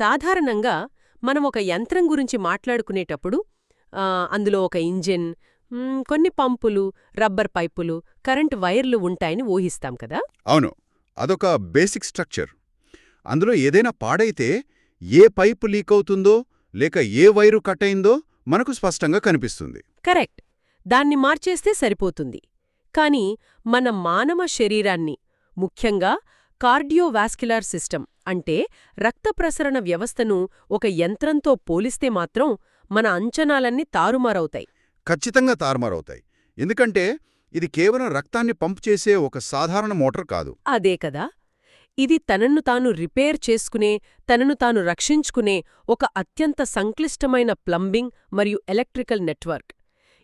సాధారణంగా మనం ఒక యంత్రం గురించి మాట్లాడుకునేటప్పుడు అందులో ఒక ఇంజిన్, కొన్ని పంపులు, రబ్బర్ పైపులు, కరెంటు వైర్లు ఉంటాయని ఊహిస్తాం కదా. అవును, అదొక బేసిక్ స్ట్రక్చర్. అందులో ఏదైనా పాడైతే ఏ పైపు లీకవుతుందో లేక ఏ వైరు కట్ అయిందో మనకు స్పష్టంగా కనిపిస్తుంది. కరెక్ట్. దాన్ని మార్చేస్తే సరిపోతుంది. కాని మన మానవ శరీరాన్ని, ముఖ్యంగా కార్డియోవాస్క్యులార్ సిస్టమ్ అంటే రక్త ప్రసరణ వ్యవస్థను ఒక యంత్రంతో పోలిస్తే మాత్రం మన అంచనాలన్నీ తారుమారవుతాయి. ఖచ్చితంగా తారుమారవుతాయి. ఎందుకంటే ఇది కేవలం రక్తాన్ని పంప్ చేసే ఒక సాధారణ మోటార్ కాదు. అదే కదా. ఇది తనను తాను రిపేర్ చేసుకునే, తనను తాను రక్షించుకునే ఒక అత్యంత సంక్లిష్టమైన ప్లంబింగ్ మరియు ఎలక్ట్రికల్ నెట్వర్క్.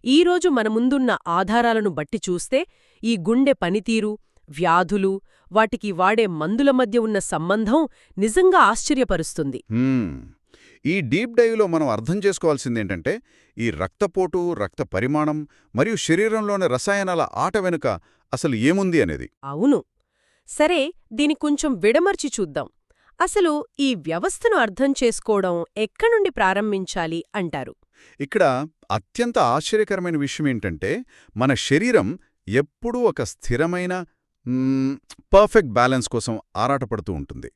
ఈరోజు మన ముందున్న ఆధారాలను బట్టి చూస్తే ఈ గుండె పనితీరు, వ్యాధులు, వాటికి వాడే మందుల మధ్య ఉన్న సంబంధం నిజంగా ఆశ్చర్యపరుస్తుంది. ఈ డీప్ డైవ్లో మనం అర్థం చేసుకోవాల్సిందేంటంటే ఈ రక్తపోటు, రక్త పరిమాణం మరియు శరీరంలోని రసాయనాల ఆట వెనుక అసలు ఏముంది అనేది. అవును. సరే, దీని కొంచెం విడమర్చి చూద్దాం. అసలు ఈ వ్యవస్థను అర్థం చేసుకోవడం ఎక్కడుండి ప్రారంభించాలి అంటారు? ఇక్కడ అత్యంత ఆశ్చర్యకరమైన విషయమేంటంటే మన శరీరం ఎప్పుడూ ఒక స్థిరమైన పర్ఫెక్ట్ బ్యాలెన్స్ కోసం ఆరాటపడుతూ ఉంటుంది.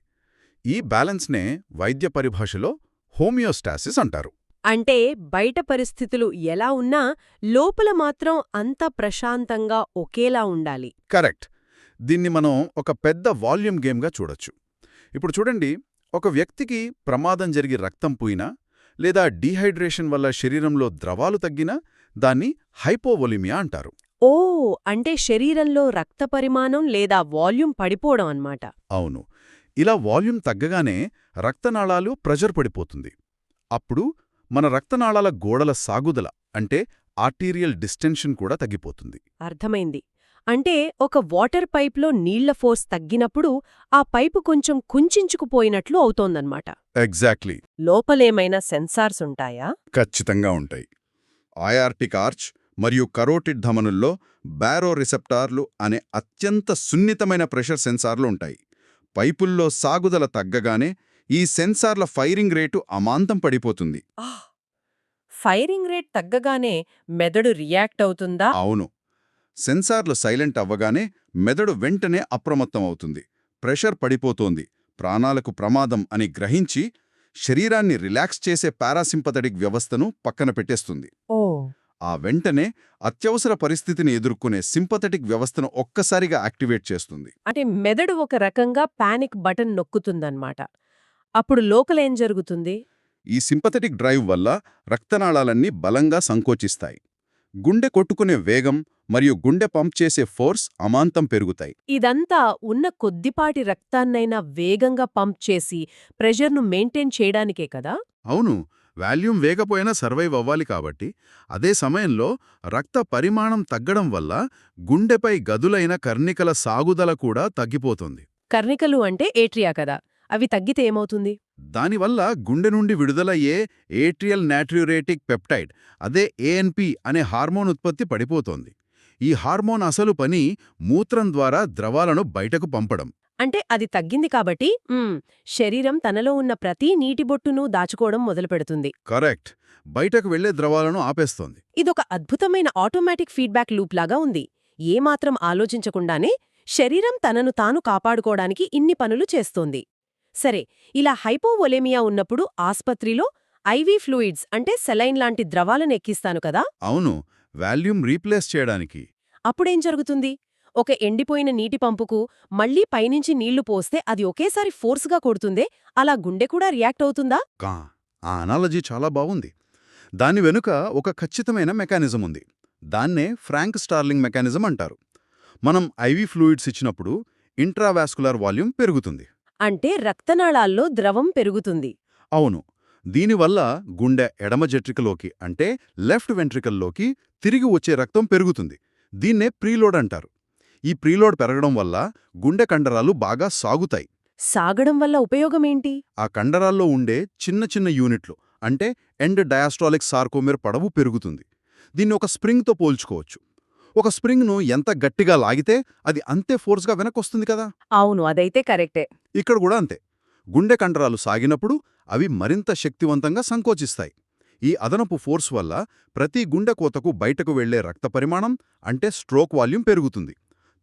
ఈ బ్యాలెన్స్నే వైద్య పరిభాషలో హోమియోస్టాసిస్ అంటారు. అంటే బయట పరిస్థితులు ఎలా ఉన్నా లోపల మాత్రం అంత ప్రశాంతంగా ఒకేలా ఉండాలి. కరెక్ట్. దీన్ని మనం ఒక పెద్ద వాల్యూమ్ గేమ్గా చూడొచ్చు. ఇప్పుడు చూడండి, ఒక వ్యక్తికి ప్రమాదం జరిగి రక్తం పూయినా లేదా డీహైడ్రేషన్ వల్ల శరీరంలో ద్రవాలు తగ్గినా దాన్ని హైపోవొలిమియా అంటారు. ఓ, అంటే శరీరంలో రక్త పరిమాణం లేదా వాల్యూమ్ పడిపోవడం అన్నమాట. అవును. ఇలా వాల్యూమ్ తగ్గగానే రక్తనాళాలు ప్రెజర్ పడిపోతుంది. అప్పుడు మన రక్తనాళాల గోడల సాగుదల అంటే ఆర్టీరియల్ డిస్టెన్షన్ కూడా తగ్గిపోతుంది. అర్థమైంది. అంటే ఒక వాటర్ పైప్లో నీళ్ల ఫోర్స్ తగ్గినప్పుడు ఆ పైపు కొంచెం కుంచుకుపోయినట్లు అవుతోందన్నమాట. ఎగ్జాక్ట్లీ. లోపలేమైనా సెన్సార్స్ ఉంటాయా? ఖచ్చితంగా ఉంటాయి. అయార్టిక్ ఆర్చ్ మరియు కరోటిడ్ ధమనుల్లో బారో రిసెప్టార్లు అనే అత్యంత సున్నితమైన ప్రెషర్ సెన్సార్లు ఉంటాయి. పైపుల్లో సాగుదల తగ్గగానే ఈ సెన్సార్ల ఫైరింగ్ రేటు అమాంతం పడిపోతుంది. ఫైరింగ్ రేట్ తగ్గగానే మెదడు రియాక్ట్ అవుతుందా? అవును. సెన్సార్లు సైలెంట్ అవ్వగానే మెదడు వెంటనే అప్రమత్తం అవుతుంది. ప్రెషర్ పడిపోతోంది, ప్రాణాలకు ప్రమాదం అని గ్రహించి శరీరాన్ని రిలాక్స్ చేసే పారాసింపథటిక్ వ్యవస్థను పక్కన పెట్టేస్తుంది. ఆ వెంటనే అత్యవసర పరిస్థితిని ఎదుర్కొనే సింపథటిక్ వ్యవస్థను ఒక్కసారిగా యాక్టివేట్ చేస్తుంది. అంటే మెదడు ఒక రకంగా పానిక్ బటన్ నొక్కుతుందన్నమాట. అప్పుడు లోకలేం జరుగుతుంది? ఈ సింపథటిక్ డ్రైవ్ వల్ల రక్తనాళాలన్నీ బలంగా సంకోచిస్తాయి. గుండె కొట్టుకునే వేగం మరియు గుండె పంప్ చేసే ఫోర్స్ అమాంతం పెరుగుతాయి. ఇదంతా ఉన్న కొద్దిపాటి రక్తాన్నైనా వేగంగా పంప్ చేసి ప్రెషర్ను మెయింటైన్ చేయడానికే కదా? అవును. వాల్యూమ్ వేగపోయినా సర్వైవ్ అవ్వాలి కాబట్టి. అదే సమయంలో రక్త పరిమాణం తగ్గడం వల్ల గుండెపై గదులైన కర్ణికల సాగుదల కూడా తగ్గిపోతుంది. కర్ణికలు అంటే ఏట్రియా కదా, అవి తగ్గితే ఏమవుతుంది? దానివల్ల గుండె నుండి విడుదలయ్యే ఏట్రియల్ నాట్రియురేటిక్ పెప్టైడ్, అదే ఏఎన్పి అనే హార్మోన్ ఉత్పత్తి పడిపోతోంది. ఈ హార్మోన్ అసలు పని మూత్రం ద్వారా ద్రవాలను బయటకు పంపడం. అంటే అది తగ్గింది కాబట్టి శరీరం తనలో ఉన్న ప్రతి నీటిబొట్టును దాచుకోవడం మొదలుపెడుతుంది. కరెక్ట్. బయటకు వెళ్లే ద్రవాలను ఆపేస్తోంది. ఇదొక అద్భుతమైన ఆటోమేటిక్ ఫీడ్బ్యాక్ లూప్ లాగా ఉంది. ఏమాత్రం ఆలోచించకుండానే శరీరం తనను తాను కాపాడుకోవడానికి ఇన్ని పనులు చేస్తోంది. సరే, ఇలా హైపోవొలేమియా ఉన్నప్పుడు ఆస్పత్రిలో ఐవీ ఫ్లూయిడ్స్ అంటే సెలైన్ లాంటి ద్రవాలను ఎక్కిస్తాను కదా? అవును, వాల్యూమ్ రీప్లేస్ చేయడానికి. అప్పుడేం జరుగుతుంది? ఒక ఎండిపోయిన నీటి పంపుకు మళ్లీ పైనుంచి నీళ్లు పోస్తే అది ఒకేసారి ఫోర్స్గా కొడుతుందే, అలా గుండె కూడా రియాక్ట్ అవుతుందా? ఆ అనాలజీ చాలా బావుంది. దాని వెనుక ఒక ఖచ్చితమైన మెకానిజం ఉంది. దాన్నే ఫ్రాంక్ స్టార్లింగ్ మెకానిజం అంటారు. మనం ఐవీ ఫ్లూయిడ్స్ ఇచ్చినప్పుడు ఇంట్రావాస్కులర్ వాల్యూమ్ పెరుగుతుంది. అంటే రక్తనాళాల్లో ద్రవం పెరుగుతుంది. అవును. దీనివల్ల గుండె ఎడమ జెట్రికలోకి అంటే లెఫ్ట్ వెంట్రికల్లోకి తిరిగి వచ్చే రక్తం పెరుగుతుంది. దీన్నే ప్రీలోడ్ అంటారు. ఈ ప్రీలోడ్ పెరగడం వల్ల గుండె కండరాలు బాగా సాగుతాయి. సాగడం వల్ల ఉపయోగమేంటి? ఆ కండరాల్లో ఉండే చిన్న చిన్న యూనిట్లు అంటే ఎండ్ డయాస్ట్రాలిక్ సార్కోమెర్ పొడవు పెరుగుతుంది. దీన్ని ఒక స్ప్రింగ్తో పోల్చుకోవచ్చు. ఒక స్ప్రింగ్ను ఎంత గట్టిగా లాగితే అది అంతే ఫోర్స్గా వెనక్కొస్తుంది కదా. అవును, అదైతే కరెక్టే. ఇక్కడ కూడా అంతే. గుండె కండరాలు సాగినప్పుడు అవి మరింత శక్తివంతంగా సంకోచిస్తాయి. ఈ అదనపు ఫోర్స్ వల్ల ప్రతి గుండె కోతకు బయటకు వెళ్లే రక్త పరిమాణం అంటే స్ట్రోక్ వాల్యూమ్ పెరుగుతుంది.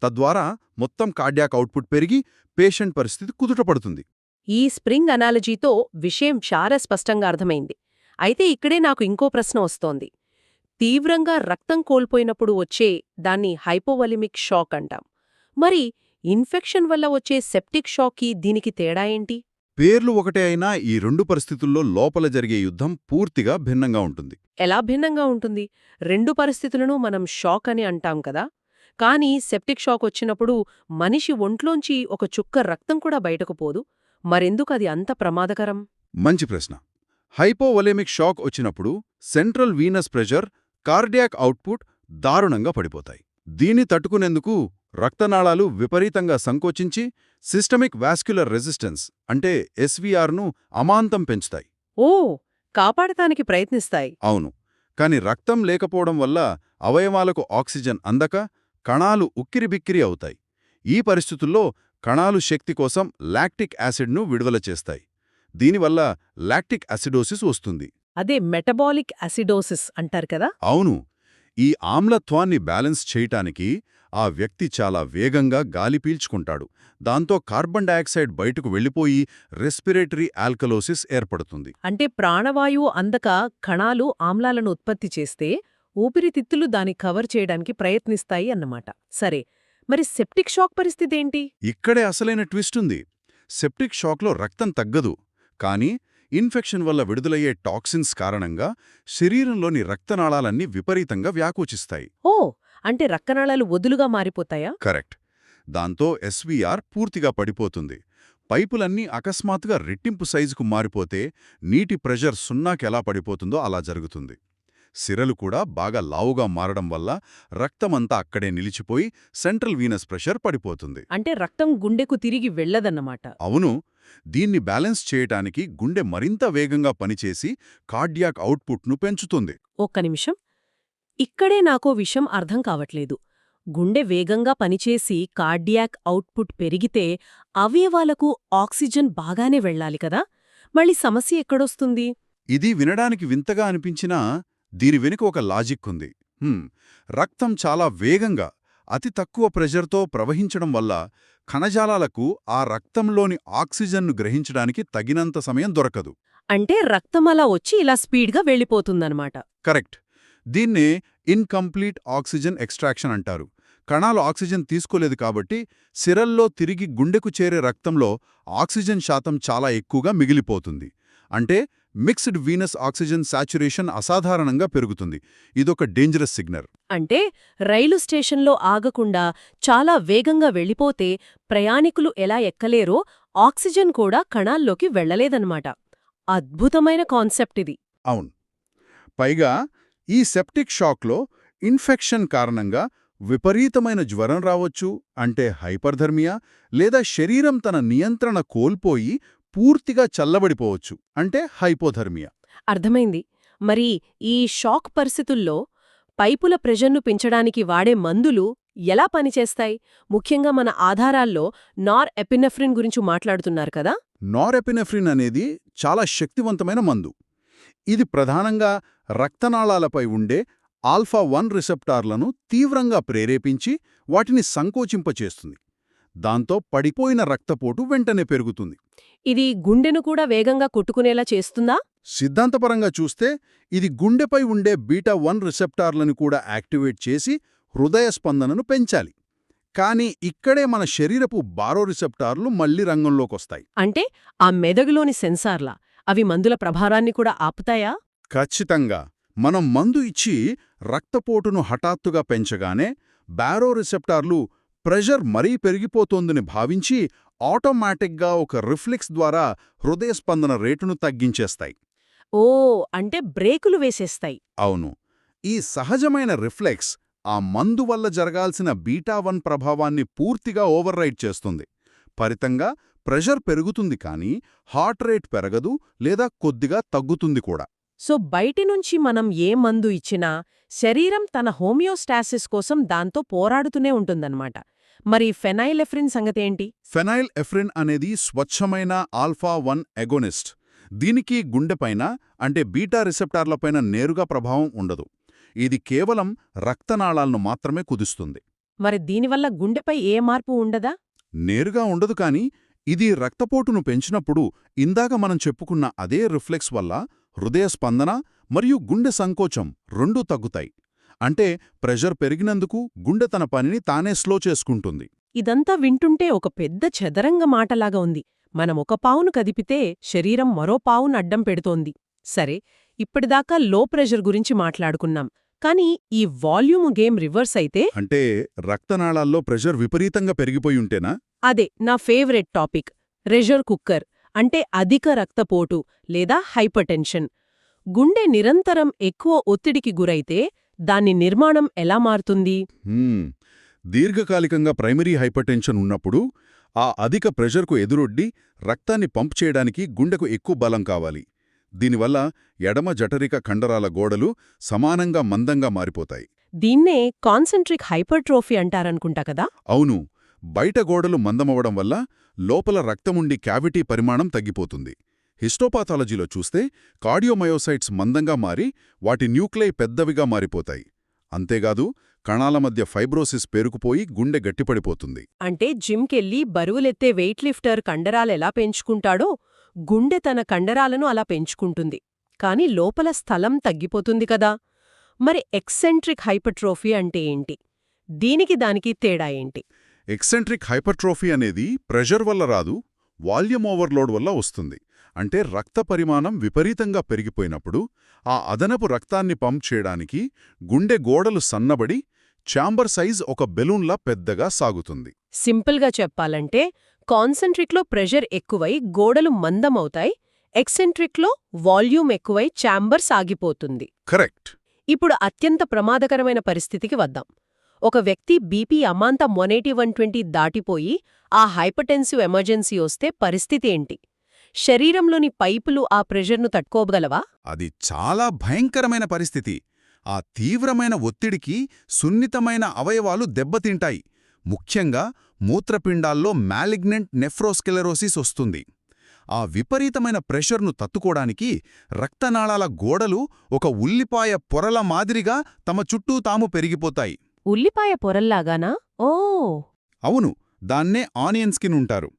తద్వారా మొత్తం కార్డియాక్ అవుట్పుట్ పెరిగి పేషెంట్ పరిస్థితి కుదుటపడుతుంది. ఈ స్ప్రింగ్ అనాలజీతో విషయం చాలా స్పష్టంగా అర్థమైంది. అయితే ఇక్కడే నాకు ఇంకో ప్రశ్న వస్తోంది. తీవ్రంగా రక్తం కోల్పోయినప్పుడు వచ్చే దాన్ని హైపోవలిమిక్ షాక్ అంటాం. మరి ఇన్ఫెక్షన్ వల్ల వచ్చే సెప్టిక్ షాక్కి దీనికి తేడా ఏంటి? పేర్లు ఒకటే అయినా ఈ రెండు పరిస్థితుల్లో లోపల జరిగే యుద్ధం పూర్తిగా భిన్నంగా ఉంటుంది. ఎలా భిన్నంగా ఉంటుంది? రెండు పరిస్థితులను మనం షాక్ అని అంటాం కదా. కానీ సెప్టిక్ షాక్ వచ్చినప్పుడు మనిషి ఒంట్లోంచి ఒక చుక్క రక్తం కూడా బయటకు పోదు. మరెందుకు అది అంత ప్రమాదకరం? మంచి ప్రశ్న. హైపోవొలెమిక్ షాక్ వచ్చినప్పుడు central venous pressure, cardiac output దారుణంగా పడిపోతాయి. దీన్ని తట్టుకునేందుకు రక్తనాళాలు విపరీతంగా సంకోచించి సిస్టమిక్ వాస్క్యులర్ రెసిస్టెన్స్ అంటే ఎస్వీఆర్ను అమాంతం పెంచుతాయి. ఓ, కాపాడటానికి ప్రయత్నిస్తాయి. అవును. కాని రక్తం లేకపోవడం వల్ల అవయవాలకు ఆక్సిజన్ అందక కణాలు ఉక్కిరిబిక్కిరి అవుతాయి. ఈ పరిస్థితుల్లో కణాలు శక్తి కోసం లాక్టిక్ యాసిడ్ను విడుదల చేస్తాయి. దీనివల్ల లాక్టిక్ అసిడోసిస్ వస్తుంది. అదే మెటబాలిక్ అసిడోసిస్ అంటారు కదా. అవును. ఈ ఆమ్లత్వాన్ని బ్యాలెన్స్ చేయటానికి ఆ వ్యక్తి చాలా వేగంగా గాలి పీల్చుకుంటాడు. దాంతో కార్బన్ డయాక్సైడ్ బయటకు వెళ్ళిపోయి రెస్పిరేటరీ ఆల్కలోసిస్ ఏర్పడుతుంది. అంటే ప్రాణవాయువు అందక కణాలు ఆమ్లాలను ఉత్పత్తి చేస్తే ఊపిరితిత్తులు దాన్ని కవర్ చేయడానికి ప్రయత్నిస్తాయి అన్నమాట. సరే, మరి సెప్టిక్ షాక్ పరిస్థితేంటి? ఇక్కడే అసలైన ట్విస్ట్ ఉంది. సెప్టిక్ షాక్లో రక్తం తగ్గదు. కానీ ఇన్ఫెక్షన్ వల్ల విడుదలయ్యే టాక్సిన్స్ కారణంగా శరీరంలోని రక్తనాళాలన్నీ విపరీతంగా వ్యాకోచిస్తాయి. ఓ, అంటే రక్తనాళాలు వదులుగా మారిపోతాయా? కరెక్ట్. దాంతో ఎస్వీఆర్ పూర్తిగా పడిపోతుంది. పైపులన్నీ అకస్మాత్తుగా రెట్టింపు సైజుకు మారిపోతే నీటి ప్రెషర్ సున్నాకెలా పడిపోతుందో అలా జరుగుతుంది. సిరలు కూడా బాగా లావుగా మారడం వల్ల రక్తమంతా అక్కడే నిలిచిపోయి సెంట్రల్ వీనస్ ప్రెషర్ పడిపోతుంది. అంటే రక్తం గుండెకు తిరిగి వెళ్లదన్నమాట. అవును. దీన్ని బ్యాలెన్స్ చేయటానికి గుండె మరింత వేగంగా పనిచేసి కార్డియాక్ అవుట్పుట్ను పెంచుతుంది. ఒక్క నిమిషం, ఇక్కడే నాకో విషయం అర్థం కావట్లేదు. గుండె వేగంగా పనిచేసి కార్డియాక్ అవుట్పుట్ పెరిగితే అవయవాలకు ఆక్సిజన్ బాగానే వెళ్ళాలి కదా. మళ్ళీ సమస్య ఎక్కడొస్తుంది? ఇది వినడానికి వింతగా అనిపించినా దీని వెనుక ఒక లాజిక్ ఉంది. రక్తం చాలా వేగంగా అతి తక్కువ ప్రెషర్తో ప్రవహించడం వల్ల కణజాలాలకు ఆ రక్తంలోని ఆక్సిజన్ను గ్రహించడానికి తగినంత సమయం దొరకదు. అంటే రక్తం అలా వచ్చి ఇలా స్పీడ్గా వెళ్ళిపోతుందన్నమాట. కరెక్ట్. దీన్నే ఇన్కంప్లీట్ ఆక్సిజన్ ఎక్స్ట్రాక్షన్ అంటారు. కణాలు ఆక్సిజన్ తీసుకోలేదు కాబట్టి సిరల్లో తిరిగి గుండెకు చేరే రక్తంలో ఆక్సిజన్ శాతం చాలా ఎక్కువగా మిగిలిపోతుంది. అంటే మిక్స్డ్ వీనస్ ఆక్సిజన్ సాచురేషన్ అసాధారణంగా పెరుగుతుంది. ఇదొక డేంజరస్ సిగ్నల్. అంటే రైలు స్టేషన్లో ఆగకుండా చాలా వేగంగా వెళ్ళిపోతే ప్రయాణికులు ఎలా ఎక్కలేరో ఆక్సిజన్ కూడా కణాల్లోకి వెళ్లలేదన్నమాట. అద్భుతమైన కాన్సెప్ట్ ఇది. అవును. పైగా ఈ సెప్టిక్ షాక్లో ఇన్ఫెక్షన్ కారణంగా విపరీతమైన జ్వరం రావచ్చు, అంటే హైపర్ధర్మియా, లేదా శరీరం తన నియంత్రణ కోల్పోయి పూర్తిగా చల్లబడిపోవచ్చు, అంటే హైపోధర్మియా. అర్థమైంది. మరి ఈ షాక్ పరిస్థితుల్లో పైపుల ప్రెషర్ను పెంచడానికి వాడే మందులు ఎలా పనిచేస్తాయి? ముఖ్యంగా మన ఆధారాల్లో నార్ ఎపినెఫ్రిన్ గురించి మాట్లాడుతున్నారు కదా. నారెపినెఫ్రిన్ అనేది చాలా శక్తివంతమైన మందు. ఇది ప్రధానంగా రక్తనాళాలపై ఉండే ఆల్ఫా-1 రిసెప్టార్లను తీవ్రంగా ప్రేరేపించి వాటిని సంకోచింపచేస్తుంది. దాంతో పడిపోయిన రక్తపోటు వెంటనే పెరుగుతుంది. ఇది గుండెను కూడా వేగంగా కొట్టుకునేలా చేస్తుందా? సిద్ధాంతపరంగా చూస్తే ఇది గుండెపై ఉండే బీటా-1 రిసెప్టార్లను కూడా యాక్టివేట్ చేసి హృదయ స్పందనను పెంచాలి. కానీ ఇక్కడే మన శరీరపు బారో రిసెప్టార్లు మళ్లీ రంగంలోకొస్తాయి. అంటే ఆ మెదడులోని సెన్సార్లా అవి మందుల ప్రభావాన్ని కూడా ఆపుతాయా? ఖచ్చితంగా. మనం మందు ఇచ్చి రక్తపోటును హఠాత్తుగా పెంచగానే బారో రిసెప్టార్లు ప్రెషర్ మరీ పెరిగిపోతోందని భావించి ఆటోమేటిక్గా ఒక రిఫ్లెక్స్ ద్వారా హృదయ స్పందన రేటును తగ్గించేస్తాయి. ఓ, అంటే బ్రేకులు వేసేస్తాయి. అవును. ఈ సహజమైన రిఫ్లెక్స్ ఆ మందు వల్ల జరగాల్సిన బీటా-1 ప్రభావాన్ని పూర్తిగా ఓవర్రైడ్ చేస్తుంది. ఫలితంగా ప్రెషర్ పెరుగుతుంది కానీ హార్ట్ రేట్ పెరగదు లేదా కొద్దిగా తగ్గుతుంది కూడా. సో బయటి నుంచి మనం ఏ మందు ఇచ్చినా శరీరం తన హోమియోస్టాసిస్ కోసం దాంతో పోరాడుతూనే ఉంటుందన్నమాట. మరి ఫెనైలెఫ్రిన్ సంగతేంటి? ఫెనైల్ ఎఫ్రిన్ అనేది స్వచ్ఛమైన ఆల్ఫా-1 ఎగోనిస్ట్. దీనికి గుండెపైన అంటే బీటా రిసెప్టార్లపైన నేరుగా ప్రభావం ఉండదు. ఇది కేవలం రక్తనాళాలను మాత్రమే కుదిస్తుంది. మరి దీనివల్ల గుండెపై ఏ మార్పు ఉండదా? నేరుగా ఉండదు కాని ఇది రక్తపోటును పెంచినప్పుడు ఇందాక మనం చెప్పుకున్న అదే రిఫ్లెక్స్ వల్ల హృదయ స్పందన మరియు గుండె సంకోచం రెండూ తగ్గుతాయి. అంటే ప్రెషర్ పెరిగినందుకు గుండె తన పనిని తానే స్లో చేసుకుంటుంది. ఇదంతా వింటుంటే ఒక పెద్ద చదరంగ మాటలాగా ఉంది. మనం ఒక పావును కదిపితే శరీరం మరో పావును అడ్డం పెడుతోంది. సరే, ఇప్పటిదాకా లో ప్రెషర్ గురించి మాట్లాడుకున్నాం. కానీ ఈ వాల్యూము గేమ్ రివర్స్ అయితే? అంటే రక్తనాళాల్లో ప్రెషర్ విపరీతంగా పెరిగిపోయుంటేనా? అదే నా ఫేవరెట్ టాపిక్, ప్రెషర్ కుక్కర్. అంటే అధిక రక్తపోటు లేదా హైపర్టెన్షన్. గుండె నిరంతరం ఎక్కువ ఒత్తిడికి గురైతే దాని నిర్మాణం ఎలా మారుతుంది? దీర్ఘకాలికంగా ప్రైమరీ హైపర్టెన్షన్ ఉన్నప్పుడు ఆ అధిక ప్రెషర్కు ఎదురొడ్డి రక్తాన్ని పంప్ చేయడానికి గుండెకు ఎక్కువ బలం కావాలి. దీనివల్ల ఎడమ జఠరిక కండరాల గోడలు సమానంగా మందంగా మారిపోతాయి. దీన్నే కాన్సెంట్రిక్ హైపర్ట్రోఫీ అంటారనుకుంటా కదా? అవును. బయట గోడలు మందమవడం వల్ల లోపల రక్తముండి క్యావిటీ పరిమాణం తగ్గిపోతుంది. హిస్టోపాథాలజీలో చూస్తే కార్డియోమయోసైట్స్ మందంగా మారి వాటి న్యూక్లై పెద్దవిగా మారిపోతాయి. అంతేగాదు, కణాల మధ్య ఫైబ్రోసిస్ పేరుకుపోయి గుండె గట్టిపడిపోతుంది. అంటే జిమ్కెళ్ళి బరువులెత్తే వెయిట్ లిఫ్టర్ కండరాలెలా పెంచుకుంటాడో గుండె తన కండరాలను అలా పెంచుకుంటుంది. కాని లోపల స్థలం తగ్గిపోతుంది కదా. మరి ఎక్సెంట్రిక్ హైపర్ట్రోఫీ అంటే ఏంటి? దీనికి దానికి తేడా ఏంటి? ఎక్సెంట్రిక్ హైపర్ట్రోఫీ అనేది ప్రెషర్ వల్ల రాదు, వాల్యూమ్ ఓవర్లోడ్ వల్ల వస్తుంది. అంటే రక్త పరిమాణం విపరీతంగా పెరిగిపోయినప్పుడు ఆ అదనపు రక్తాన్ని పంప్ చేయడానికి గుండె గోడలు సన్నబడి ఛాంబర్ సైజ్ ఒక బెలూన్లా పెద్దగా సాగుతుంది. సింపుల్గా చెప్పాలంటే కాన్సెంట్రిక్లో ప్రెషర్ ఎక్కువై గోడలు మందమవుతాయి, ఎక్సెంట్రిక్లో వాల్యూమ్ ఎక్కువై ఛాంబర్ సాగిపోతుంది. కరెక్ట్. ఇప్పుడు అత్యంత ప్రమాదకరమైన పరిస్థితికి వద్దాం. ఒక వ్యక్తి బీపీ అమాంతం 180-120 దాటిపోయి ఆ హైపర్టెన్సివ్ ఎమర్జెన్సీ వస్తే పరిస్థితి ఏంటి? శరీరంలోని పైపులు ఆ ప్రెషర్ను తట్టుకోగలవా? అది చాలా భయంకరమైన పరిస్థితి. ఆ తీవ్రమైన ఒత్తిడికి సున్నితమైన అవయవాలు దెబ్బతింటాయి. ముఖ్యంగా మూత్రపిండాల్లో మ్యాలిగ్నెంట్ నెఫ్రోస్కెలెరోసిస్ వస్తుంది. ఆ విపరీతమైన ప్రెషర్ను తట్టుకోడానికి రక్తనాళాల గోడలు ఒక ఉల్లిపాయ పొరల మాదిరిగా తమ చుట్టూ తాము పెరిగిపోతాయి. ఉల్లిపాయ పొరల్లాగానా? ఓ! అవును, దాన్నే ఆనియన్ స్కిన్ ఉంటారు.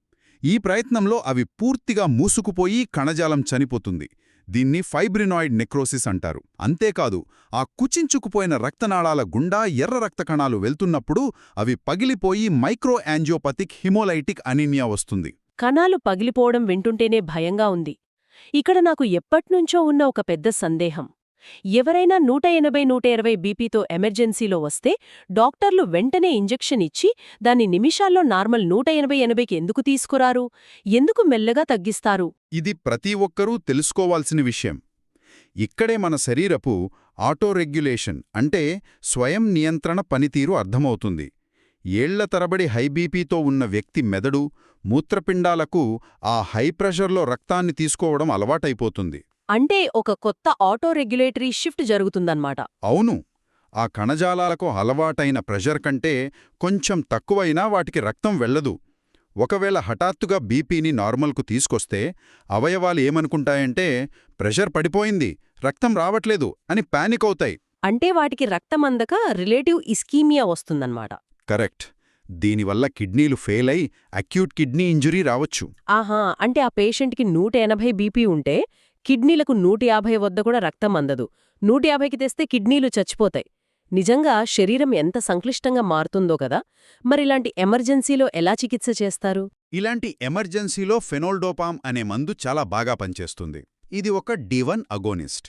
ఈ ప్రయత్నంలో అవి పూర్తిగా మూసుకుపోయి కణజాలం చనిపోతుంది. దీన్ని ఫైబ్రినాయిడ్ నెక్రోసిస్ అంటారు. అంతేకాదు, ఆ కుచించుకుపోయిన రక్తనాళాల గుండా ఎర్ర రక్త కణాలు వెళ్తున్నప్పుడు అవి పగిలిపోయి మైక్రో యాంజియోపతిక్ హిమోలైటిక్ అనీమియా వస్తుంది. కణాలు పగిలిపోవడం వింటుంటేనే భయంగా ఉంది. ఇక్కడ నాకు ఎప్పట్నుంచో ఉన్న ఒక పెద్ద సందేహం. ఎవరైనా 180-120 బీపీతో ఎమర్జెన్సీలో వస్తే డాక్టర్లు వెంటనే ఇంజెక్షన్ ఇచ్చి దాన్ని నిమిషాల్లో నార్మల్ 180-80కి ఎందుకు తీసుకురారు? ఎందుకు మెల్లగా తగ్గిస్తారు? ఇది ప్రతి ఒక్కరూ తెలుసుకోవాల్సిన విషయం. ఇక్కడే మన శరీరపు ఆటోరెగ్యులేషన్ అంటే స్వయం నియంత్రణ పనితీరు అర్థమవుతుంది. ఏళ్ల తరబడి హైబీపీతో ఉన్న వ్యక్తి మెదడు, మూత్రపిండాలకు ఆ హై ప్రెషర్లో రక్తాన్ని తీసుకోవడం అలవాటైపోతుంది. అంటే ఒక కొత్త ఆటోరెగ్యులేటరీ షిఫ్ట్ జరుగుతుందన్నమాట. అవును. ఆ కణజాలాలకు అలవాటైన ప్రెషర్ కంటే కొంచెం తక్కువైనా వాటికి రక్తం వెళ్లదు. ఒకవేళ హఠాత్తుగా బీపీని నార్మల్కు తీసుకొస్తే అవయవాలు ఏమనుకుంటాయంటే ప్రెషర్ పడిపోయింది, రక్తం రావట్లేదు అని పానిక్ అవుతాయి. అంటే వాటికి రక్తమందక రిలేటివ్ ఇస్కీమియా వస్తుందన్నమాట. కరెక్ట్. దీనివల్ల కిడ్నీలు ఫెయిల్ అయి అక్యూట్ కిడ్నీ ఇంజురీ రావచ్చు. ఆహా, అంటే ఆ పేషెంట్కి 180 బీపీ ఉంటే కిడ్నీలకు 150 వద్ద కూడా రక్తం అందదు. 150కి తెస్తే కిడ్నీలు చచ్చిపోతాయి. నిజంగా శరీరం ఎంత సంక్లిష్టంగా మారుతుందో కదా. మరిలాంటి ఎమర్జెన్సీలో ఎలా చికిత్స చేస్తారు? ఇలాంటి ఎమర్జెన్సీలో ఫెనోల్డోపామ్ అనే మందు చాలా బాగా పనిచేస్తుంది. ఇది ఒక D1 అగోనిస్ట్.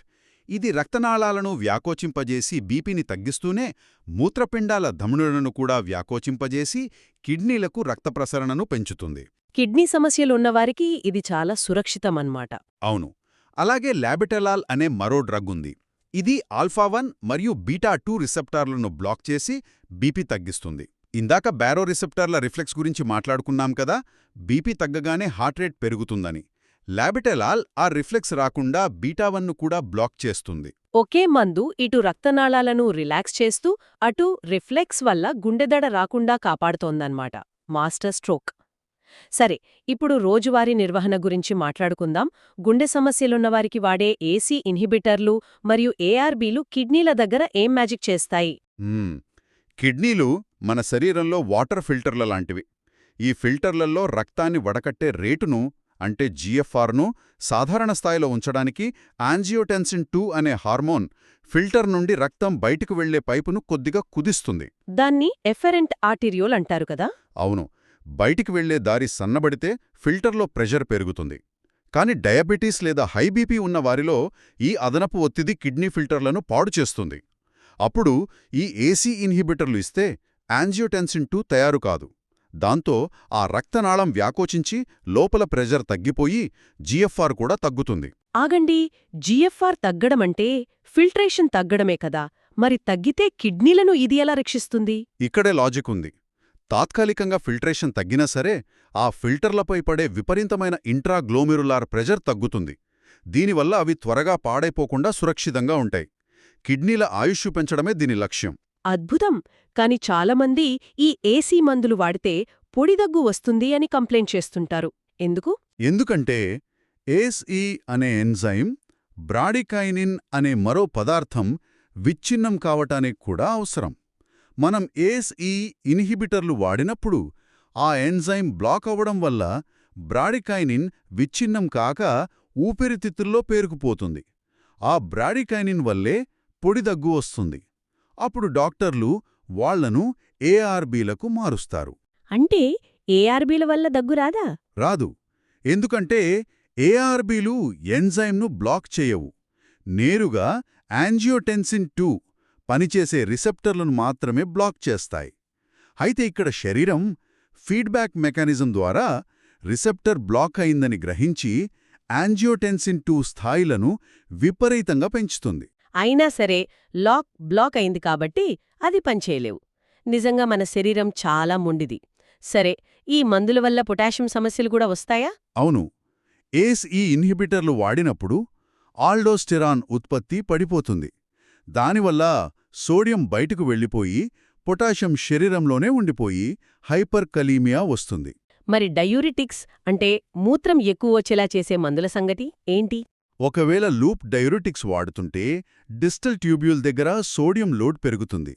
ఇది రక్తనాళాలను వ్యాకోచింపజేసి బీపీని తగ్గిస్తూనే మూత్రపిండాల ధమనులను కూడా వ్యాకోచింపజేసి కిడ్నీలకు రక్త ప్రసరణను పెంచుతుంది. కిడ్నీ సమస్యలున్నవారికి ఇది చాలా సురక్షితమన్నమాట. అవును. అలాగే లాబెటలాల్ అనే మరో డ్రగ్ ఉంది. ఇది ఆల్ఫా-1 మరియు బీటా-2 రిసెప్టార్లను బ్లాక్ చేసి బీపీ తగ్గిస్తుంది. ఇందాక బ్యారో రిసెప్టార్ల రిఫ్లెక్స్ గురించి మాట్లాడుకున్నాం కదా, బీపీ తగ్గగానే హార్ట్ రేట్ పెరుగుతుందని. లాబెటలాల్ ఆ రిఫ్లెక్స్ రాకుండా బీటా-1ను కూడా బ్లాక్ చేస్తుంది. ఒకే మందు ఇటు రక్తనాళాలను రిలాక్స్ చేస్తూ అటు రిఫ్లెక్స్ వల్ల గుండెదడ రాకుండా కాపాడుతోందన్నమాట. Master stroke. సరే, ఇప్పుడు రోజువారీ నిర్వహణ గురించి మాట్లాడుకుందాం. గుండె సమస్యలున్నవారికి వాడే ఏసీ ఇన్హిబిటర్లు మరియు ఏఆర్బీలు కిడ్నీల దగ్గర ఏం మ్యాజిక్ చేస్తాయి? కిడ్నీలు మన శరీరంలో వాటర్ ఫిల్టర్ల లాంటివి. ఈ ఫిల్టర్లలో రక్తాన్ని వడకట్టే రేటును అంటే జీఎఫ్ఆర్ను సాధారణ స్థాయిలో ఉంచడానికి యాంజియోటెన్సిన్ 2 అనే హార్మోన్ ఫిల్టర్ నుండి రక్తం బయటకు వెళ్లే పైపును కొద్దిగా కుదిస్తుంది. దాన్ని ఎఫెరెంట్ ఆర్టీరియోల్ అంటారు కదా? అవును, బయటికి వెళ్లే దారి సన్నబడితే ఫిల్టర్లో ప్రెషర్ పెరుగుతుంది. కాని డయాబెటీస్ లేదా హై బీపీ ఉన్న వారిలో ఈ అదనపు ఒత్తిడి కిడ్నీ ఫిల్టర్లను పాడు చేస్తుంది. అప్పుడు ఈ ఏసీ ఇన్హిబిటర్లు ఇస్తే యాంజియోటెన్సిన్ 2 తయారు కాదు. దాంతో ఆ రక్తనాళం వ్యాకోచించి లోపల ప్రెజర్ తగ్గిపోయి జీఎఫ్ఆర్ కూడా తగ్గుతుంది. ఆగండి, జీఎఫ్ఆర్ తగ్గడమంటే ఫిల్ట్రేషన్ తగ్గడమే కదా? మరి తగ్గితే కిడ్నీలను ఇది ఎలా రక్షిస్తుంది? ఇక్కడే లాజిక్ ఉంది. తాత్కాలికంగా ఫిల్ట్రేషన్ తగ్గినా సరే ఆ ఫిల్టర్లపై పడే విపరీతమైన ఇంట్రాగ్లోమెరులార్ ప్రెజర్ తగ్గుతుంది. దీనివల్ల అవి త్వరగా పాడైపోకుండా సురక్షితంగా ఉంటాయి. కిడ్నీల ఆయుష్షు పెంచడమే దీని లక్ష్యం. అద్భుతం. కాని చాలామంది ఈ ఏసీ మందులు వాడితే పొడిదగ్గు వస్తుంది అని కంప్లైంట్ చేస్తుంటారు. ఎందుకు? ఎందుకంటే ఏస్ఈ అనే ఎంజైమ్, బ్రాడికైనిన్ అనే మరో పదార్థం విచ్ఛిన్నం కావటానికి కూడా అవసరం. మనం ఏస్ఈ ఇన్హిబిటర్లు వాడినప్పుడు ఆ ఎంజైమ్ బ్లాక్ అవ్వడం వల్ల బ్రాడికైనిన్ విచ్ఛిన్నం కాక ఊపిరితిత్తుల్లో పేరుకుపోతుంది. ఆ బ్రాడికైనిన్ వల్లే పొడిదగ్గు వస్తుంది. అప్పుడు డాక్టర్లు వాళ్లను ఏఆర్బీలకు మారుస్తారు. అంటే ఏఆర్బీల వల్ల దగ్గు రాదా? రాదు. ఎందుకంటే ఏఆర్బీలు ఎంజైమ్ను బ్లాక్ చేయవు. నేరుగా యాంజియోటెన్సిన్ 2 పనిచేసే రిసెప్టర్లను మాత్రమే బ్లాక్ చేస్తాయి. అయితే ఇక్కడ శరీరం ఫీడ్బ్యాక్ మెకానిజం ద్వారా రిసెప్టర్ బ్లాక్ అయిందని గ్రహించి యాంజియోటెన్సిన్ 2 స్థాయిలను విపరీతంగా పెంచుతుంది. అయినా సరే బ్లాక్ అయింది కాబట్టి అది పనిచేయలేవు. నిజంగా మన శరీరం చాలా మొండిది. సరే, ఈ మందుల వల్ల పొటాషియం సమస్యలు కూడా వస్తాయా? అవును. ఏస్ఈ ఇన్హిబిటర్లు వాడినప్పుడు ఆల్డోస్టెరాన్ ఉత్పత్తి పడిపోతుంది. దానివల్ల సోడియం బయటకు వెళ్ళిపోయి పొటాషియం శరీరంలోనే ఉండిపోయి హైపర్ కలీమియా వస్తుంది. మరి డయూరిటిక్స్ అంటే మూత్రం ఎక్కువ వచ్చేలా చేసే మందుల సంగతి ఏంటి? ఒకవేళ లూప్ డయూరిటిక్స్ వాడుతుంటే డిస్టల్ ట్యూబ్యూల్ దగ్గర సోడియం లోడ్ పెరుగుతుంది.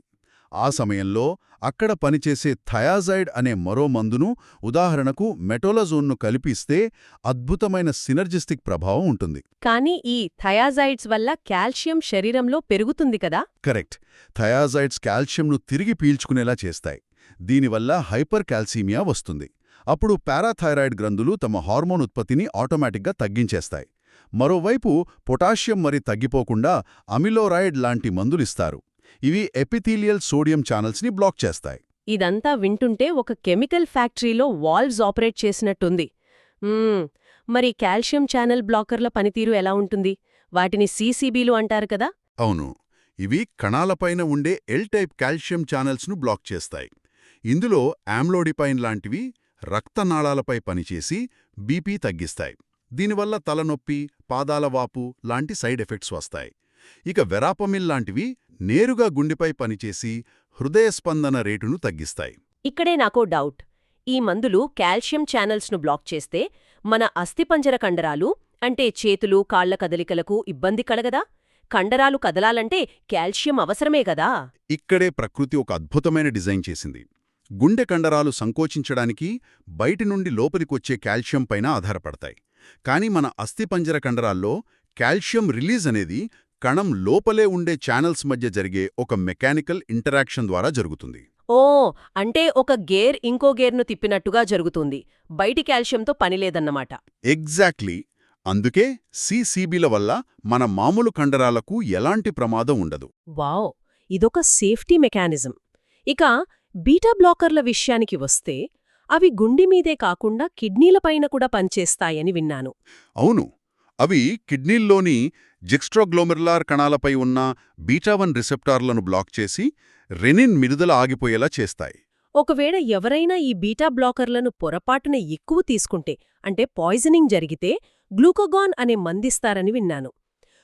ఆ సమయంలో అక్కడ పనిచేసే థయాజైడ్ అనే మరో మందును, ఉదాహరణకు మెటోలజోన్ను కలిపిస్తే అద్భుతమైన సినర్జిస్టిక్ ప్రభావం ఉంటుంది. కానీ ఈ థయాజైడ్స్ వల్ల కాల్షియం శరీరంలో పెరుగుతుంది కదా? కరెక్ట్. థయాజైడ్స్ కాల్షియంను తిరిగి పీల్చుకునేలా చేస్తాయి. దీనివల్ల హైపర్ కాల్సీమియా వస్తుంది. అప్పుడు పారాథైరాయిడ్ గ్రంథులు తమ హార్మోన్ ఉత్పత్తిని ఆటోమేటిక్గా తగ్గించేస్తాయి. మరోవైపు పొటాషియం మరి తగ్గిపోకుండా అమిలోరాయిడ్ లాంటి మందులిస్తారు. ఇవి ఎపిథీలియల్ సోడియం ఛానల్స్ని బ్లాక్ చేస్తాయి. ఇదంతా వింటుంటే ఒక కెమికల్ ఫ్యాక్టరీలో వాల్వ్స్ ఆపరేట్ చేసినట్టుంది. మరి కాల్షియం ఛానల్ బ్లాకర్ల పనితీరు ఎలా ఉంటుంది? వాటిని సీసీబీలు అంటారు కదా? అవును. ఇవి కణాలపైన ఉండే ఎల్ టైప్ కాల్షియం ఛానల్స్ను బ్లాక్ చేస్తాయి. ఇందులో ఆమ్లోడిపైన్ లాంటివి రక్తనాళాలపై పనిచేసి బీపీ తగ్గిస్తాయి. దీనివల్ల తలనొప్పి, పాదాల వాపు లాంటి సైడ్ ఎఫెక్ట్స్ వస్తాయి. ఇక వెరాపమిల్ లాంటివి నేరుగా గుండెపై పనిచేసి హృదయ స్పందన రేటును తగ్గిస్తాయి. ఇక్కడే నాకో డౌట్. ఈ మందులు కాల్షియం ఛానల్స్ను బ్లాక్ చేస్తే మన అస్థిపంజర కండరాలు అంటే చేతులు, కాళ్ల కదలికలకు ఇబ్బంది కలగదా? కండరాలు కదలాలంటే కాల్షియం అవసరమే కదా? ఇక్కడే ప్రకృతి ఒక అద్భుతమైన డిజైన్ చేసింది. గుండె కండరాలు సంకోచించడానికి బయటి నుండి లోపలికొచ్చే కాల్షియం పైన ఆధారపడతాయి. కాని మన అస్థిపంజర కండరాల్లో కాల్షియం రిలీజ్ అనేది కణం లోపలే ఉండే ఛానల్స్ మధ్య జరిగే ఒక మెకానికల్ ఇంటరాక్షన్ ద్వారా జరుగుతుంది. ఓ, అంటే ఒక గేర్ ఇంకో గేర్ను తిప్పినట్టుగా జరుగుతుంది. బయటి కాల్షియంతో పనిలేదన్నమాట. ఎగ్జాక్ట్లీ. అందుకే సీసీబీల వల్ల మన మామూలు కండరాలకు ఎలాంటి ప్రమాదం ఉండదు. వావ్, ఇదొక సేఫ్టీ మెకానిజం. ఇక బీటా బ్లాకర్ల విషయానికి వస్తే అవి గుండె మీదే కాకుండా కిడ్నీలపైన కూడా పనిచేస్తాయని విన్నాను. అవును. అవి కిడ్నీల్లోని జిక్స్ట్రోగ్లోమెరులార్ కణాలపై ఉన్న బీటా-1 రిసెప్టార్లను బ్లాక్ చేసి రెనిన్ విడుదల ఆగిపోయేలా చేస్తాయి. ఒకవేళ ఎవరైనా ఈ బీటా బ్లాకర్లను పొరపాటున ఎక్కువ తీసుకుంటే, అంటే పాయిజనింగ్ జరిగితే గ్లూకగాన్ అనే మందిస్తారని విన్నాను.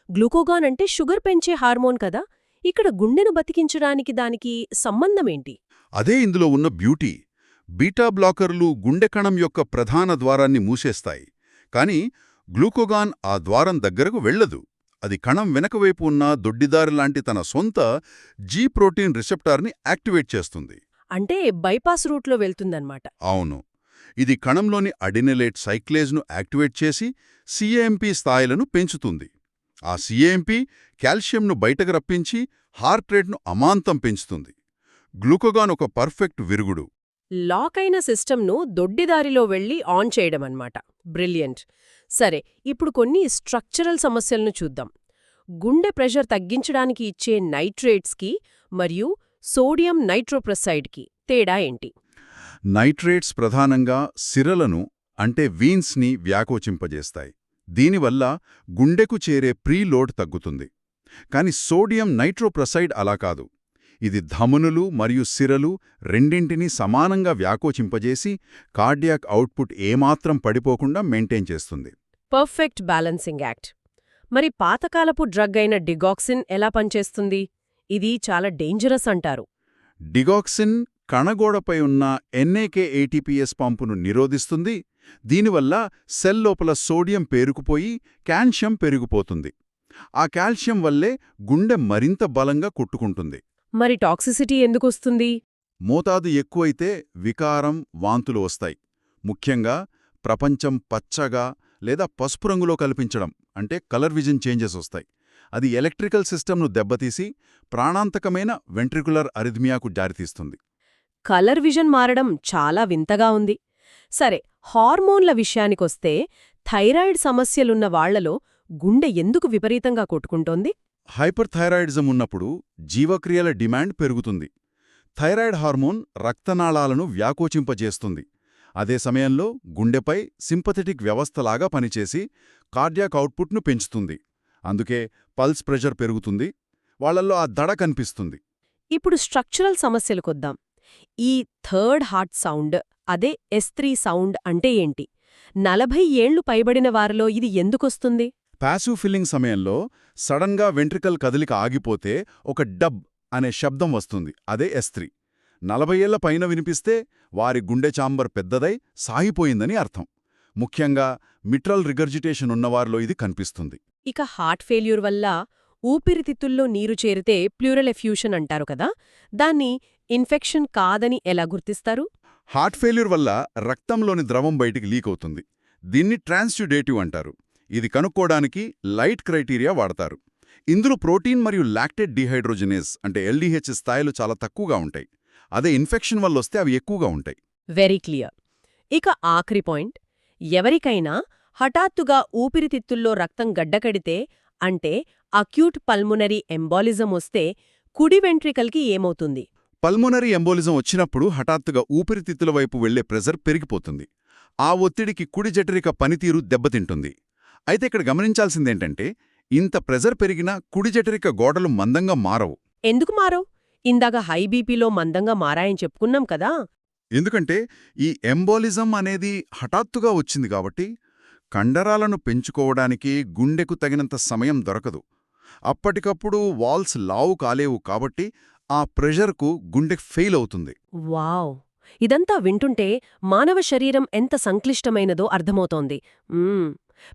గ్లూకోగాన్ అంటే షుగర్ పెంచే హార్మోన్ కదా, ఇక్కడ గుండెను బతికించడానికి దానికి సంబంధమేంటి? అదే ఇందులో ఉన్న బ్యూటీ. బీటా బ్లాకర్లు గుండె కణం యొక్క ప్రధాన ద్వారాన్ని మూసేస్తాయి. కానీ గ్లూకోగాన్ ఆ ద్వారం దగ్గరకు వెళ్ళదు. అది కణం వెనకవైపు ఉన్న దొడ్డిదారిలాంటి తన సొంత జీ ప్రోటీన్ రిసెప్టార్ని యాక్టివేట్ చేస్తుంది. అంటే బైపాస్ రూట్లో వెళ్తుందన్నమాట. అవును. ఇది కణంలోని అడినిలేట్ సైక్లేజ్ను యాక్టివేట్ చేసి సిఏఎంపి స్థాయిలను పెంచుతుంది. ఆ సిఏఎంపి కాల్షియంను బయటకు రప్పించి హార్ట్ రేట్ను అమాంతం పెంచుతుంది. గ్లూకోగాన్ ఒక పర్ఫెక్ట్ విరుగుడు. లాక్ అయిన సిస్టమ్ను దొడ్డిదారిలో వెళ్లి ఆన్ చేయడమన్నమాట. బ్రిలియంట్. సరే, ఇప్పుడు కొన్ని స్ట్రక్చరల్ సమస్యలను చూద్దాం. గుండె ప్రెషర్ తగ్గించడానికి ఇచ్చే నైట్రేట్స్కి మరియు సోడియం నైట్రోప్రసైడ్కి తేడా ఏంటి? నైట్రేట్స్ ప్రధానంగా సిరలను అంటే వీన్స్ని వ్యాకోచింపజేస్తాయి. దీనివల్ల గుండెకు చేరే ప్రీలోడ్ తగ్గుతుంది. కాని సోడియం నైట్రోప్రసైడ్ అలా కాదు. ఇది ధమనులు మరియు సిరలు రెండింటినీ సమానంగా వ్యాకోచింపజేసి కార్డియాక్ అవుట్పుట్ ఏమాత్రం పడిపోకుండా మెయింటైన్ చేస్తుంది. Perfect balancing act. మరి పాతకాలపు డ్రగ్ అయిన డిగాక్సిన్ ఎలా పనిచేస్తుంది? ఇది చాలా డేంజరస్ అంటారు. డిగాక్సిన్ కణగోడపై ఉన్న NAK-ATPase పంపును నిరోధిస్తుంది. దీనివల్ల సెల్ లోపల సోడియం పేరుకుపోయి కాల్షియం పెరిగిపోతుంది. ఆ కాల్షియం వల్లే గుండె మరింత బలంగా కొట్టుకుంటుంది. మరి టాక్సిసిటీ ఎందుకొస్తుంది? మోతాదు ఎక్కువైతే వికారం, వాంతులు వస్తాయి. ముఖ్యంగా ప్రపంచం పచ్చగా లేదా పసుపు రంగులో కల్పించడం అంటే కలర్ విజన్ చేంజెస్ వస్తాయి. అది ఎలక్ట్రికల్ సిస్టమ్ను దెబ్బతీసి ప్రాణాంతకమైన వెంట్రికులర్ అరిథ్మియాకు దారితీస్తుంది. కలర్ విజన్ మారడం చాలా వింతగా ఉంది. సరే, హార్మోన్ల విషయానికొస్తే థైరాయిడ్ సమస్యలున్న వాళ్లలో గుండె ఎందుకు విపరీతంగా కొట్టుకుంటోంది? హైపర్థైరాయిడిజం ఉన్నప్పుడు జీవక్రియల డిమాండ్ పెరుగుతుంది. థైరాయిడ్ హార్మోన్ రక్తనాళాలను వ్యాకోచింపజేస్తుంది. అదే సమయంలో గుండెపై సింపథెటిక్ వ్యవస్థలాగా పనిచేసి కార్డియాక్ అవుట్పుట్ను పెంచుతుంది. అందుకే పల్స్ ప్రెషర్ పెరుగుతుంది. వాళ్లల్లో ఆ దడ కనిపిస్తుంది. ఇప్పుడు స్ట్రక్చరల్ సమస్యలకొద్దాం. ఈ థర్డ్ హార్ట్ సౌండ్, అదే S3 సౌండ్ అంటే ఏంటి? 40 ఏళ్లు పైబడిన వారిలో ఇది ఎందుకొస్తుంది? ప్యాసివ్ ఫిల్లింగ్ సమయంలో సడన్గా వెంట్రికల్ కదలిక ఆగిపోతే ఒక డబ్ అనే శబ్దం వస్తుంది. అదే S3. 40 ఏళ్ల పైన వినిపిస్తే వారి గుండె చాంబర్ పెద్దదై సాగిపోయిందని అర్థం. ముఖ్యంగా మిట్రల్ రిగర్జిటేషన్ ఉన్నవారిలో ఇది కనిపిస్తుంది. ఇక హార్ట్ ఫెయిల్యూర్ వల్ల ఊపిరితిత్తుల్లో నీరు చేరితే ప్లూరల్ ఎఫ్యూషన్ అంటారు కదా, దాన్ని ఇన్ఫెక్షన్ కాదని ఎలా గుర్తిస్తారు? హార్ట్ ఫెయిల్యూర్ వల్ల రక్తంలోని ద్రవం బయటికి లీక్ అవుతుంది. దీన్ని ట్రాన్స్యుడేటివ్ అంటారు. ఇది కనుక్కోవడానికి లైట్ క్రైటీరియా వాడతారు. ఇందులో ప్రోటీన్ మరియు లాక్టేట్ డీహైడ్రోజనేజ్ అంటే LDH స్థాయిలు చాలా తక్కువగా ఉంటాయి. అదే ఇన్ఫెక్షన్ వల్లొస్తే అవి ఎక్కువగా ఉంటాయి. Very clear. ఇక ఆఖరి పాయింట్, ఎవరికైనా హఠాత్తుగా ఊపిరితిత్తుల్లో రక్తం గడ్డకడితే అంటే అక్యూట్ పల్మునరీ ఎంబాలిజం వస్తే కుడి వెంట్రికల్కి ఏమవుతుంది? పల్మొనరీ ఎంబోలిజం వచ్చినప్పుడు హఠాత్తుగా ఊపిరితిత్తుల వైపు వెళ్లే ప్రెజర్ పెరిగిపోతుంది. ఆ ఒత్తిడికి కుడి జఠరిక పనితీరు దెబ్బతింటుంది. అయితే ఇక్కడ గమనించాల్సిందేంటంటే ఇంత ప్రెజర్ పెరిగినా కుడి జఠరిక గోడలు మందంగా మారవు. ఎందుకు మారవు? ఇందాక హై బీపీలో మందంగా మారాయని చెప్పుకున్నాం కదా. ఎందుకంటే ఈ ఎంబోలిజం అనేది హఠాత్తుగా వచ్చింది కాబట్టి కండరాలను పెంచుకోవడానికి గుండెకు తగినంత సమయం దొరకదు. అప్పటికప్పుడు వాల్స్ లావు కాలేవు కాబట్టి ఆ ప్రెషర్కు గుండె ఫెయిల్ అవుతుంది. వావ్! ఇదంతా వింటుంటే మానవ శరీరం ఎంత సంక్లిష్టమైనదో అర్థమవుతోంది.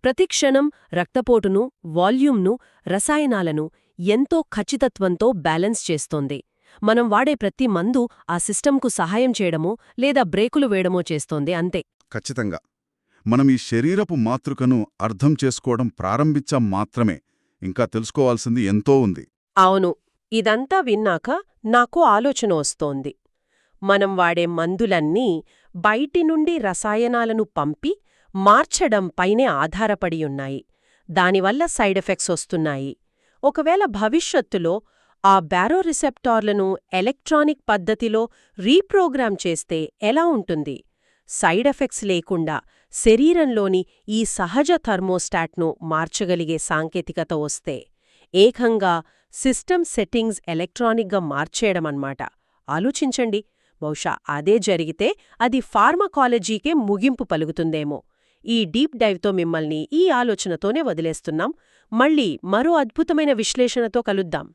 ప్రతి క్షణం రక్తపోటును, వాల్యూమ్ను, రసాయనాలను ఎంతో ఖచ్చితత్వంతో బ్యాలెన్స్ చేస్తోంది. మనం వాడే ప్రతి మందు ఆ సిస్టంకు సహాయం చేయడమో లేదా బ్రేకులు వేయడమో చేస్తోంది అంతే. ఖచ్చితంగా. మనం ఈ శరీరపు మాతృకను అర్థం చేసుకోవడం ప్రారంభించాం మాత్రమే. ఇంకా తెలుసుకోవాల్సింది ఎంతో ఉంది. అవును. ఇదంతా విన్నాక నాకు ఆలోచన వస్తోంది. మనం వాడే మందులన్నీ బయటి నుండి రసాయనాలను పంపి మార్చడం పైనే ఆధారపడి ఉన్నాయి. దానివల్ల సైడ్ ఎఫెక్ట్స్ వస్తున్నాయి. ఒకవేళ భవిష్యత్తులో ఆ బ్యారోరిసెప్టార్లను ఎలక్ట్రానిక్ పద్ధతిలో రీప్రోగ్రామ్ చేస్తే ఎలా ఉంటుంది? సైడ్ ఎఫెక్ట్స్ లేకుండా శరీరంలోని ఈ సహజ థర్మోస్టాట్ను మార్చగలిగే సాంకేతికత వస్తే ఏకంగా సిస్టమ్ సెట్టింగ్స్ ఎలక్ట్రానిక్గా మార్చేయడమన్నమాట. ఆలోచించండి. బహుశా అదే జరిగితే అది ఫార్మకాలజీకే ముగింపు పలుకుతుందేమో. ఈ డీప్ డైవ్తో మిమ్మల్ని ఈ ఆలోచనతోనే వదిలేస్తున్నాం. మళ్ళీ మరో అద్భుతమైన విశ్లేషణతో కలుద్దాం.